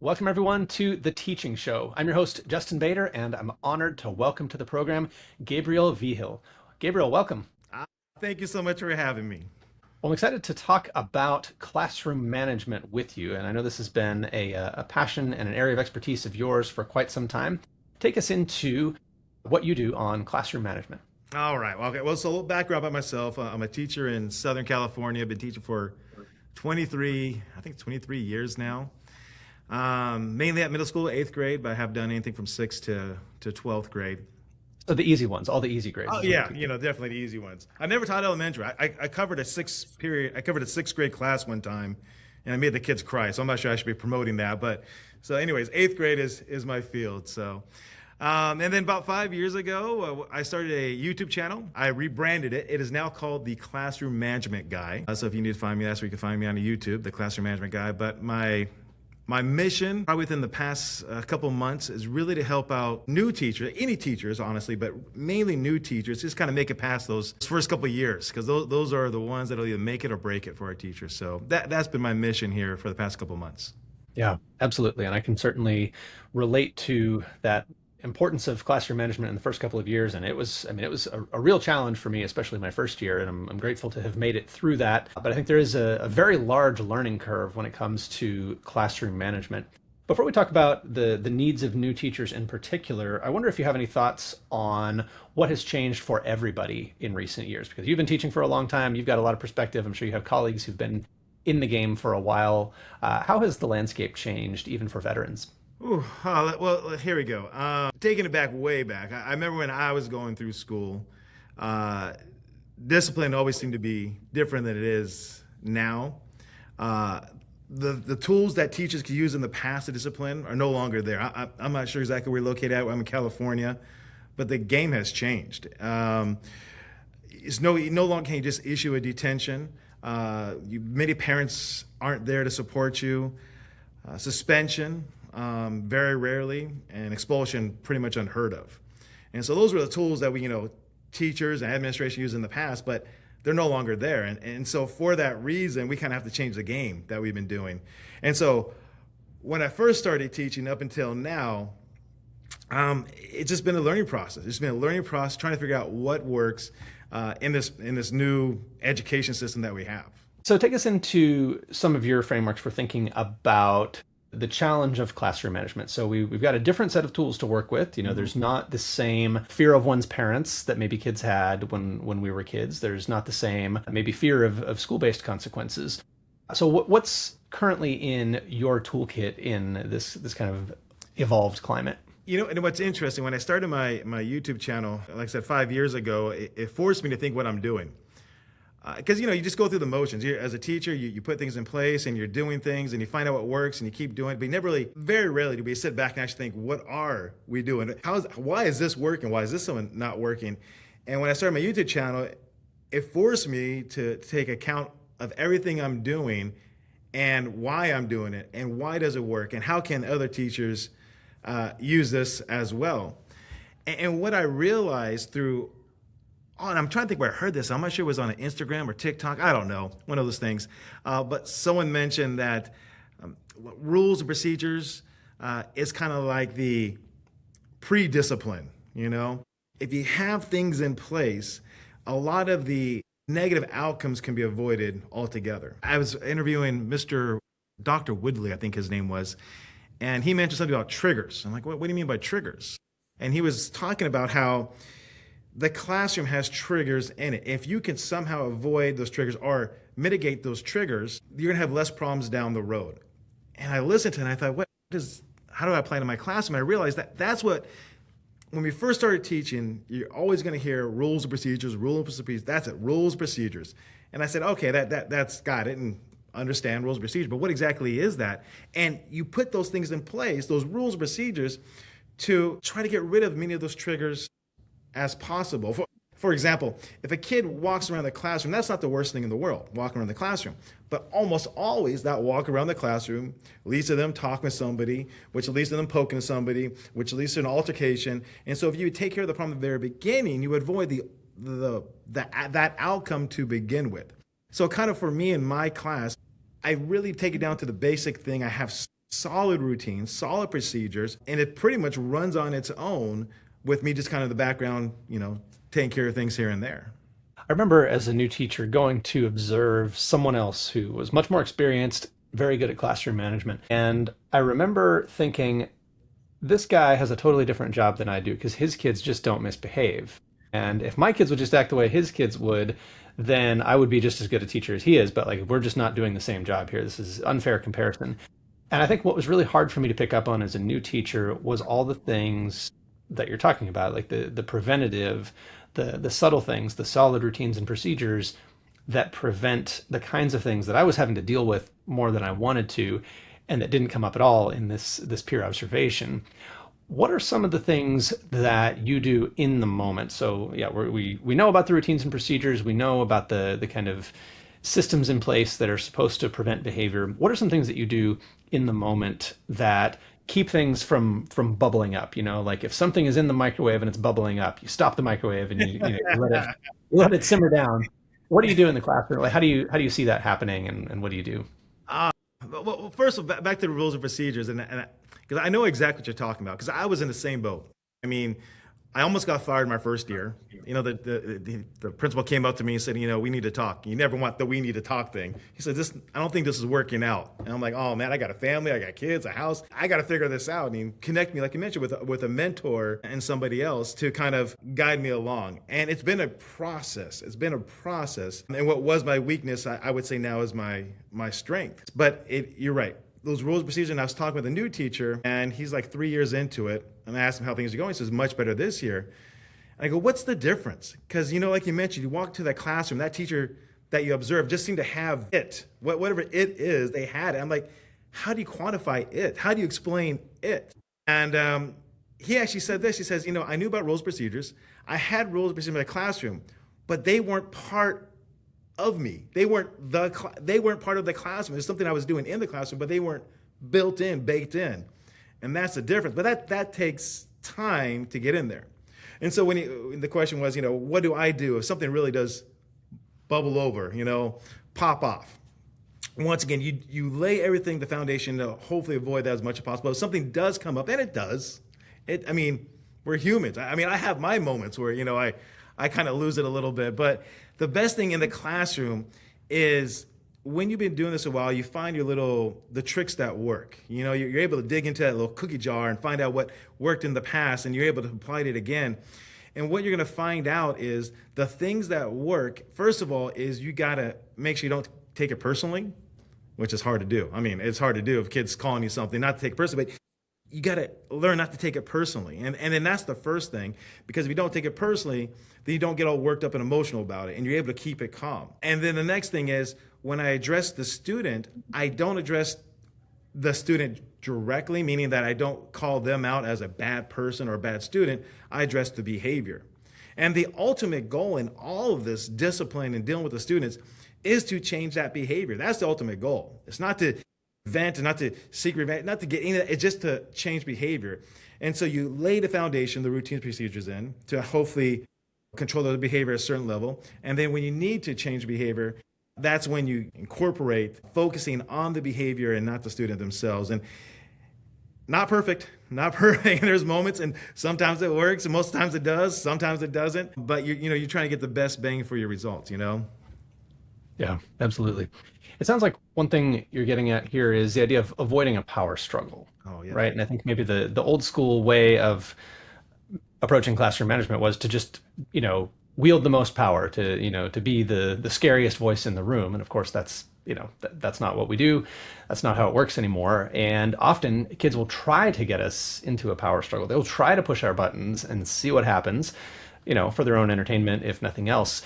Welcome, everyone, to The Teaching Show. I'm your host, Justin Bader, and I'm honored to welcome to the program Gabriel Vigil. Gabriel, welcome. Ah, Thank you so much for having me. Well, I'm excited to talk about classroom management with you, and I know this has been a passion and an area of expertise of yours for quite some time. Take us into what you do on classroom management. All right. Well, okay. Well, so a little background about myself. I'm a teacher in Southern California. I've been teaching for 23 years now. Mainly at middle school, eighth grade, but I have done anything from sixth to 12th grade. So the easy ones, all the easy grades Oh is what you yeah, teach. definitely the easy ones. I never taught elementary. I covered a sixth grade class one time, and I made the kids cry. So I'm not sure I should be promoting that. But so, anyways, eighth grade is my field. So, and then about 5 years ago, I started a YouTube channel. I rebranded it. It is now called the Classroom Management Guy. So if you need to find me, that's where you can find me on YouTube, the Classroom Management Guy. But my mission, probably within the past couple months, is really to help out new teachers, any teachers, honestly, but mainly new teachers, just kind of make it past those first couple of years, because those are the ones that'll either make it or break it for our teachers. So that's been my mission here for the past couple of months. Yeah, absolutely. And I can certainly relate to that importance of classroom management in the first couple of years. And it was a real challenge for me, especially my first year. And I'm grateful to have made it through that. But I think there is a very large learning curve when it comes to classroom management. Before we talk about the needs of new teachers in particular, I wonder if you have any thoughts on what has changed for everybody in recent years, because you've been teaching for a long time, you've got a lot of perspective. I'm sure you have colleagues who've been in the game for a while. How has the landscape changed, even for veterans? Ooh, well, here we go. Taking it back way back, I remember when I was going through school, uh, discipline always seemed to be different than it is now. Uh, the tools that teachers could use in the past to discipline are no longer there. I'm not sure exactly where you're located at. I'm in California, but the game has changed. It's no longer can you just issue a detention. Many parents aren't there to support you. Suspension, very rarely, and expulsion pretty much unheard of. And so those were the tools that teachers and administration used in the past, but they're no longer there. And so for that reason, we kind of have to change the game that we've been doing. And so when I first started teaching up until now, it's just been a learning process. It's been a learning process trying to figure out what works in this new education system that we have. So take us into some of your frameworks for thinking about the challenge of classroom management. So we've got a different set of tools to work with. There's not the same fear of one's parents that maybe kids had when we were kids. There's not the same maybe fear of school-based consequences. So what's currently in your toolkit in this kind of evolved climate? And what's interesting, when I started my YouTube channel, like I said, 5 years ago, it forced me to think what I'm doing. Because you just go through the motions. As a teacher, you put things in place and you're doing things and you find out what works and you keep doing it. But you never really, very rarely do we sit back and actually think, what are we doing? Why is this working? Why is this one not working? And when I started my YouTube channel, it forced me to take account of everything I'm doing and why I'm doing it and why does it work and how can other teachers use this as well. And what I realized through and I'm trying to think where I heard this. I'm not sure it was on Instagram or TikTok. I don't know, one of those things. But someone mentioned that rules and procedures is kind of like the pre-discipline. If you have things in place, a lot of the negative outcomes can be avoided altogether. I was interviewing Dr. Woodley, I think his name was, and he mentioned something about triggers. I'm like, what do you mean by triggers? And he was talking about how the classroom has triggers in it. If you can somehow avoid those triggers or mitigate those triggers, you're gonna have less problems down the road. And I listened to it and I thought, how do I apply it to my classroom? And I realized that's what, when we first started teaching, you're always gonna hear rules and procedures, that's it, rules, procedures. And I said, okay, that's got it, and understand rules and procedures, but what exactly is that? And you put those things in place, those rules and procedures, to try to get rid of many of those triggers as possible. For example, if a kid walks around the classroom, that's not the worst thing in the world, walking around the classroom. But almost always that walk around the classroom leads to them talking with somebody, which leads to them poking at somebody, which leads to an altercation. And so if you would take care of the problem at the very beginning, you would avoid that outcome to begin with. So kind of for me in my class, I really take it down to the basic thing. I have solid routines, solid procedures, and it pretty much runs on its own with me just kind of the background, taking care of things here and there. I remember as a new teacher going to observe someone else who was much more experienced, very good at classroom management. And I remember thinking, this guy has a totally different job than I do because his kids just don't misbehave. And if my kids would just act the way his kids would, then I would be just as good a teacher as he is. But like, we're just not doing the same job here. This is unfair comparison. And I think what was really hard for me to pick up on as a new teacher was all the things that you're talking about, like the preventative, the subtle things, the solid routines and procedures that prevent the kinds of things that I was having to deal with more than I wanted to, and that didn't come up at all in this peer observation. What are some of the things that you do in the moment? So yeah, we know about the routines and procedures. We know about the kind of systems in place that are supposed to prevent behavior. What are some things that you do in the moment that keep things from bubbling up? You know, like if something is in the microwave and it's bubbling up, you stop the microwave and you let it simmer down. What do you do in the classroom? Like how do you see that happening, and what do you do? Well, first of all, back to the rules and procedures, and because I know exactly what you're talking about, because I was in the same boat. I mean, I almost got fired my first year. The principal came up to me and said, we need to talk. You never want the "we need to talk" thing. He said, I don't think this is working out. And I'm like, oh man, I got a family, I got kids, a house. I got to figure this out. And he connect me, like you mentioned, with a mentor and somebody else to kind of guide me along. And it's been a process. It's been a process. And what was my weakness, I would say now is my strength. But you're right. Those rules and procedures, and I was talking with a new teacher, and he's like 3 years into it, and I asked him how things are going. He says, much better this year. And I go, what's the difference? Because, like you mentioned, you walk to that classroom, that teacher that you observe just seemed to have it. Whatever it is, they had it. I'm like, how do you quantify it? How do you explain it? And he actually said this. He says, I knew about rules and procedures. I had rules and procedures in my classroom, but they weren't part of me. They weren't part of the classroom. There's something I was doing in the classroom, but they weren't built in, baked in. And that's the difference. But that takes time to get in there. And so the question was, what do I do if something really does bubble over, pop off? Once again, you lay everything, the foundation, to hopefully avoid that as much as possible. If something does come up, and it does, we're humans. I have my moments where, I kind of lose it a little bit. But the best thing in the classroom is when you've been doing this a while, you find the tricks that work. You're able to dig into that little cookie jar and find out what worked in the past, and you're able to apply it again. And what you're going to find out is the things that work, first of all, is you got to make sure you don't take it personally, which is hard to do. It's hard to do if kids calling you something, not to take it personally, but you got to learn not to take it personally. And then that's the first thing, because if you don't take it personally, then you don't get all worked up and emotional about it, and you're able to keep it calm. And then the next thing is, when I address the student, I don't address the student directly, meaning that I don't call them out as a bad person or a bad student. I address the behavior. And the ultimate goal in all of this discipline and dealing with the students is to change that behavior. That's the ultimate goal. It's not to vent and not to seek revenge, not to get any of that. It's just to change behavior. And so you lay the foundation, the routines, procedures in to hopefully control the behavior at a certain level. And then when you need to change behavior, that's when you incorporate focusing on the behavior and not the student themselves. And not perfect. There's moments, and sometimes it works, and most times it does. Sometimes it doesn't. But you're trying to get the best bang for your results. Yeah, absolutely. It sounds like one thing you're getting at here is the idea of avoiding a power struggle, Oh yeah. right? And I think maybe the old school way of approaching classroom management was to just, wield the most power, to be the scariest voice in the room. And of course, that's not what we do. That's not how it works anymore. And often kids will try to get us into a power struggle. They'll try to push our buttons and see what happens, for their own entertainment, if nothing else.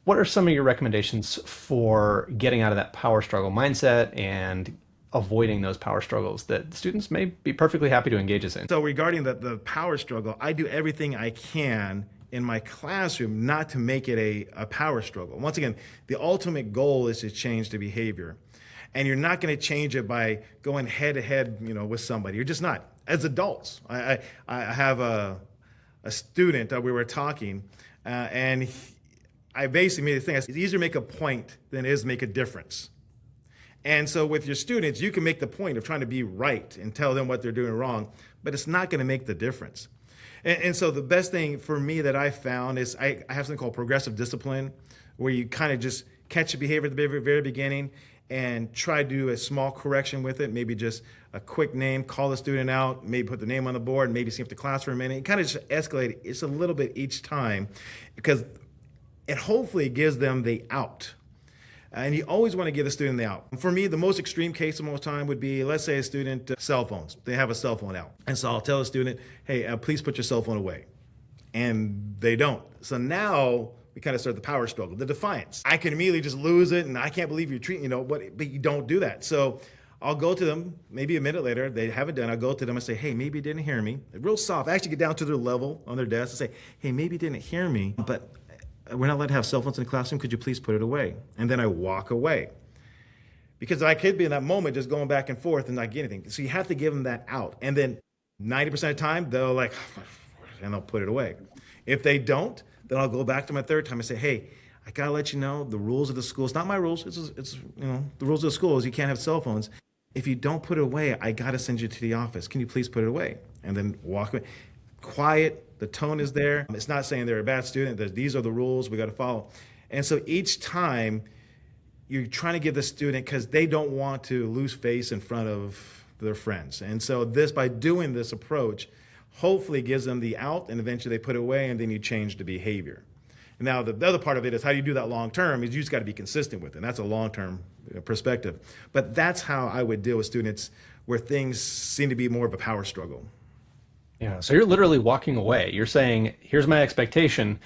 What are some of your recommendations for getting out of that power struggle mindset and avoiding those power struggles that students may be perfectly happy to engage us in? So regarding the power struggle, I do everything I can in my classroom not to make it a power struggle. Once again, the ultimate goal is to change the behavior. And you're not going to change it by going head to head, with somebody. You're just not. As adults, I have a student we were talking, and I basically made the thing. It's easier to make a point than it is to make a difference. And so with your students, you can make the point of trying to be right and tell them what they're doing wrong, but it's not going to make the difference. And so the best thing for me that I found is I have something called progressive discipline, where you kind of just catch the behavior at the very beginning and try to do a small correction with it, maybe just a quick name, call the student out, maybe put the name on the board, maybe see if the class for a minute. It kind of just escalate it's a little bit each time because it hopefully gives them the out. And you always want to give the student the out. For me, the most extreme case of most time would be, let's say a student, cell phones. They have a cell phone out. And so I'll tell the student, hey, please put your cell phone away. And they don't. So now we kind of start the power struggle, the defiance. I can immediately just lose it, and I can't believe you're treating, but you don't do that. So I'll go to them, maybe a minute later, they haven't done, I'll go to them and say, hey, maybe you didn't hear me. Real soft. I actually get down to their level on their desk and say, hey, maybe you didn't hear me, but we're not allowed to have cell phones in the classroom. Could you please put it away? And then I walk away. Because I could be in that moment just going back and forth and not get anything. So you have to give them that out. And then 90% of the time, they'll and they'll put it away. If they don't, then I'll go back to my third time and say, hey, I gotta let you know the rules of the school. It's not my rules. It's the rules of the school is you can't have cell phones. If you don't put it away, I gotta send you to the office. Can you please put it away? And then walk away. Quiet. The tone is there. It's not saying they're a bad student. These are the rules we got to follow. And so each time you're trying to give the student, because they don't want to lose face in front of their friends. And so by doing this approach, hopefully gives them the out, and eventually they put it away, and then you change the behavior. Now, the other part of it is how do you do that long term is you just got to be consistent with it. And that's a long term perspective. But that's how I would deal with students where things seem to be more of a power struggle. Yeah, so you're literally walking away. You're saying, here's my expectation,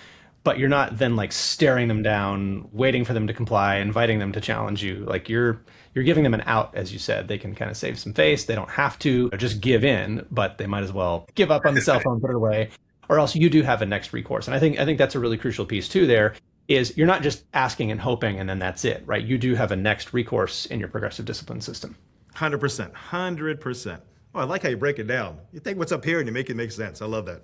but you're not then like staring them down, waiting for them to comply, inviting them to challenge you. Like you're giving them an out, as you said. They can kind of save some face. They don't have to just give in, but they might as well give up on the cell phone, put it away, or else you do have a next recourse. And I think that's a really crucial piece too there is you're not just asking and hoping and then that's it, right? You do have a next recourse in your progressive discipline system. 100%. 100%. Oh, I like how you break it down. You take what's up here and you make it make sense. I love that.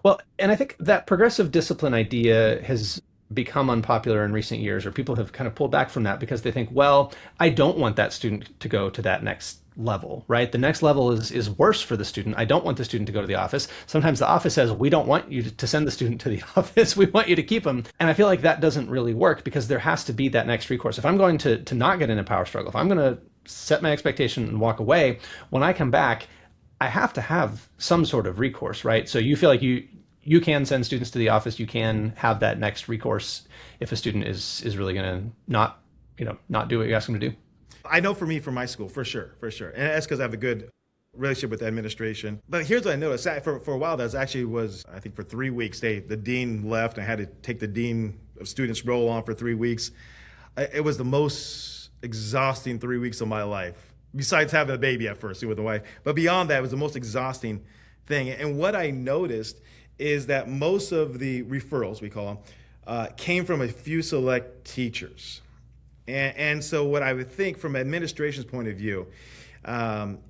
Well, and I think that progressive discipline idea has become unpopular in recent years, or people have kind of pulled back from that because they think, well, I don't want that student to go to that next level, right? The next level is worse for the student. I don't want the student to go to the office. Sometimes the office says, we don't want you to send the student to the office. We want you to keep them. And I feel like that doesn't really work because there has to be that next recourse. If I'm going to not get in a power struggle, if I'm going to set my expectation and walk away, when I come back, I have to have some sort of recourse, right? So you feel like you can send students to the office, you can have that next recourse if a student is really going to not do what you ask them to do. I know for me, for my school, for sure. And that's because I have a good relationship with the administration. But here's what I noticed. For a while, I think for 3 weeks, the dean left. I had to take the dean of students role on for 3 weeks. It was the most exhausting 3 weeks of my life, besides having a baby at first with the wife. But beyond that, it was the most exhausting thing. And what I noticed is that most of the referrals, we call them, came from a few select teachers. And so what I would think from administration's point of view,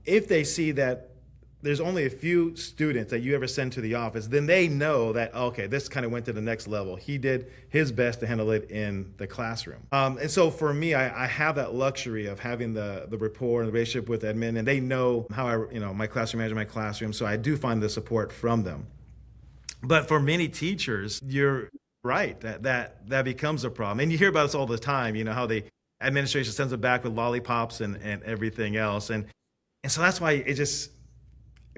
if they see that there's only a few students that you ever send to the office, then they know that, okay, this kind of went to the next level. He did his best to handle it in the classroom. And so for me, I have that luxury of having the rapport and the relationship with admin, and they know how my classroom manager, my classroom, so I do find the support from them. But for many teachers, you're right, that becomes a problem. And you hear about this all the time, how the administration sends them back with lollipops and everything else. And so that's why it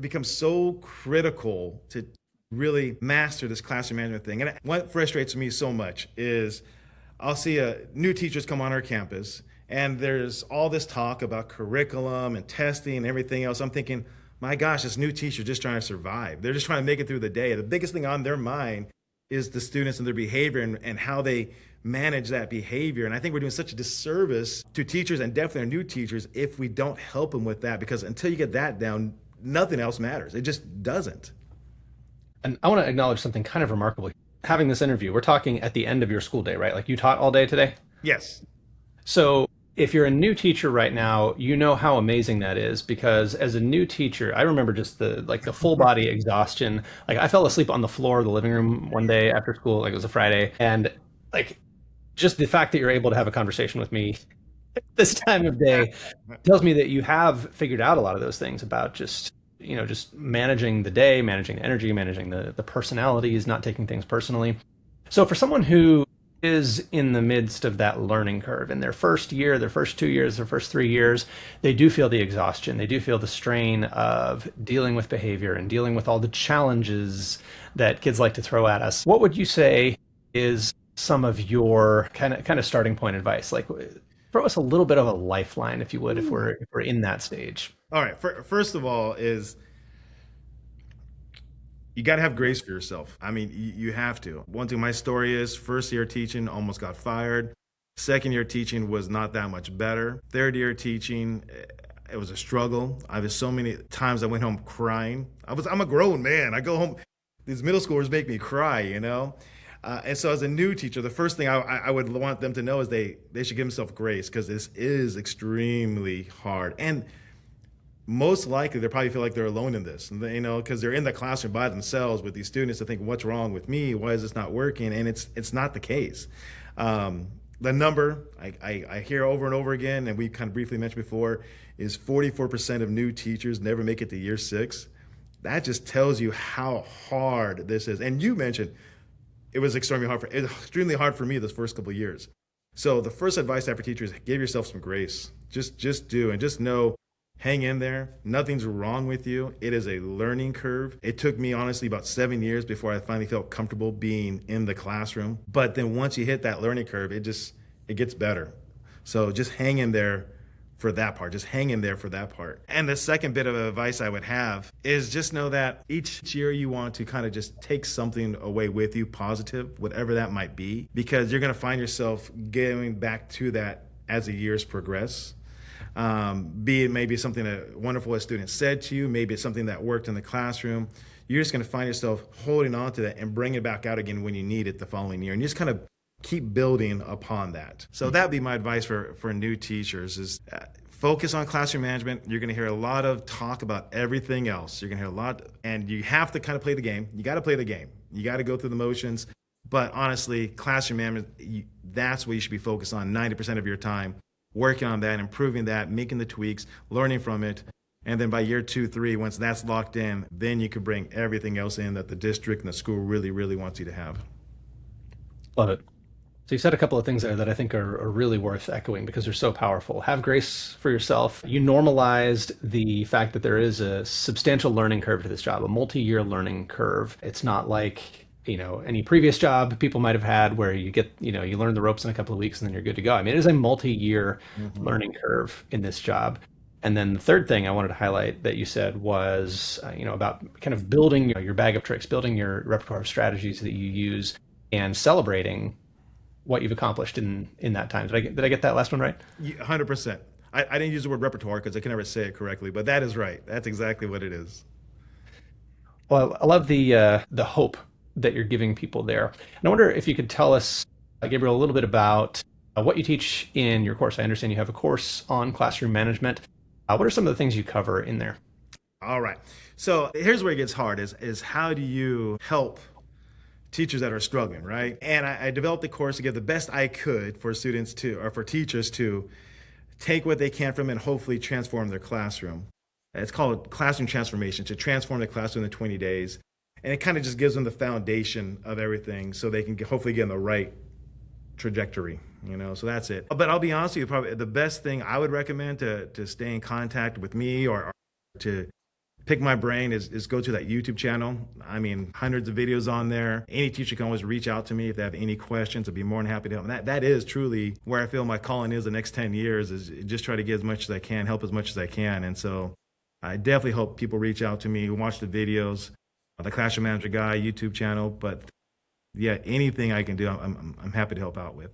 becomes so critical to really master this classroom management thing. And what frustrates me so much is I'll see new teachers come on our campus, and there's all this talk about curriculum and testing and everything else. I'm thinking, my gosh, this new teacher just trying to survive. They're just trying to make it through the day. The biggest thing on their mind is the students and their behavior and how they manage that behavior. And I think we're doing such a disservice to teachers, and definitely our new teachers, if we don't help them with that, because until you get that down, nothing else matters. It just doesn't. And I want to acknowledge something kind of remarkable. Having this interview, we're talking at the end of your school day, right? Like you taught all day today? Yes. So if you're a new teacher right now, you know how amazing that is, because as a new teacher, I remember just the full body exhaustion. Like I fell asleep on the floor of the living room one day after school, like it was a Friday. And like just the fact that you're able to have a conversation with me this time of day tells me that you have figured out a lot of those things about just, just managing the day, managing the energy, managing the personalities, not taking things personally. So for someone who is in the midst of that learning curve in their first year, their first 2 years, their first 3 years, they do feel the exhaustion. They do feel the strain of dealing with behavior and dealing with all the challenges that kids like to throw at us. What would you say is some of your kind of starting point advice? Like throw us a little bit of a lifeline, if you would, if we're in that stage. All right. First of all, is you got to have grace for yourself. I mean, you have to. One thing, my story is first year teaching, almost got fired. Second year teaching was not that much better. Third year teaching, it was a struggle. I was so many times I went home crying. I'm a grown man. I go home. These middle schoolers make me cry, you know. And so, as a new teacher, the first thing I would want them to know is they should give themselves grace because this is extremely hard. And most likely they probably feel like they're alone in this, because they're in the classroom by themselves with these students to think, what's wrong with me? Why is this not working? And it's not the case. The number I hear over and over again, and we kind of briefly mentioned before, is 44% of new teachers never make it to year 6. That just tells you how hard this is. And you mentioned it was extremely hard for me those first couple of years. So the first advice I have for teachers: give yourself some grace. Just do, and just know, hang in there. Nothing's wrong with you. It is a learning curve. It took me honestly about 7 years before I finally felt comfortable being in the classroom. But then once you hit that learning curve, it gets better. So just hang in there for that part. Just hang in there for that part. And the second bit of advice I would have is just know that each year you want to kind of just take something away with you, positive, whatever that might be, because you're going to find yourself going back to that as the years progress. Be it maybe something that wonderful a student said to you, maybe it's something that worked in the classroom. You're just going to find yourself holding on to that and bring it back out again when you need it the following year. And you just kind of keep building upon that. So that'd be my advice for new teachers is focus on classroom management. You're going to hear a lot of talk about everything else. You're going to hear a lot, and you have to kind of play the game. You got to play the game. You got to go through the motions. But honestly, classroom management, that's what you should be focused on 90% of your time, working on that, improving that, making the tweaks, learning from it. And then by year 2, 3, once that's locked in, then you can bring everything else in that the district and the school really, really wants you to have. Love it. So you said a couple of things there that I think are really worth echoing because they're so powerful. Have grace for yourself. You normalized the fact that there is a substantial learning curve to this job, a multi-year learning curve. It's not like, any previous job people might have had where you learn the ropes in a couple of weeks and then you're good to go. I mean, it is a multi-year learning curve in this job. And then the third thing I wanted to highlight that you said was, about kind of building your bag of tricks, building your repertoire of strategies that you use and celebrating what you've accomplished in that time. Did I get that last one right? 100%. I didn't use the word repertoire because I can never say it correctly, but that is right. That's exactly what it is. Well, I love the hope that you're giving people there. And I wonder if you could tell us, Gabriel, a little bit about what you teach in your course. I understand you have a course on classroom management. What are some of the things you cover in there? All right. So here's where it gets hard is how do you help teachers that are struggling, right? And I developed a course to give the best I could for teachers to take what they can from it and hopefully transform their classroom. It's called Classroom Transformation, to transform the classroom in 20 days. And it kind of just gives them the foundation of everything so they can hopefully get in the right trajectory, so that's it. But I'll be honest with you, probably the best thing I would recommend to stay in contact with me or to pick my brain is go to that YouTube channel. I mean, hundreds of videos on there. Any teacher can always reach out to me if they have any questions. I'd be more than happy to help. And that is truly where I feel my calling is the next 10 years is just try to get as much as I can, help as much as I can. And so I definitely hope people reach out to me, watch the videos, the Classroom Manager Guy YouTube channel. But yeah, anything I can do, I'm happy to help out with.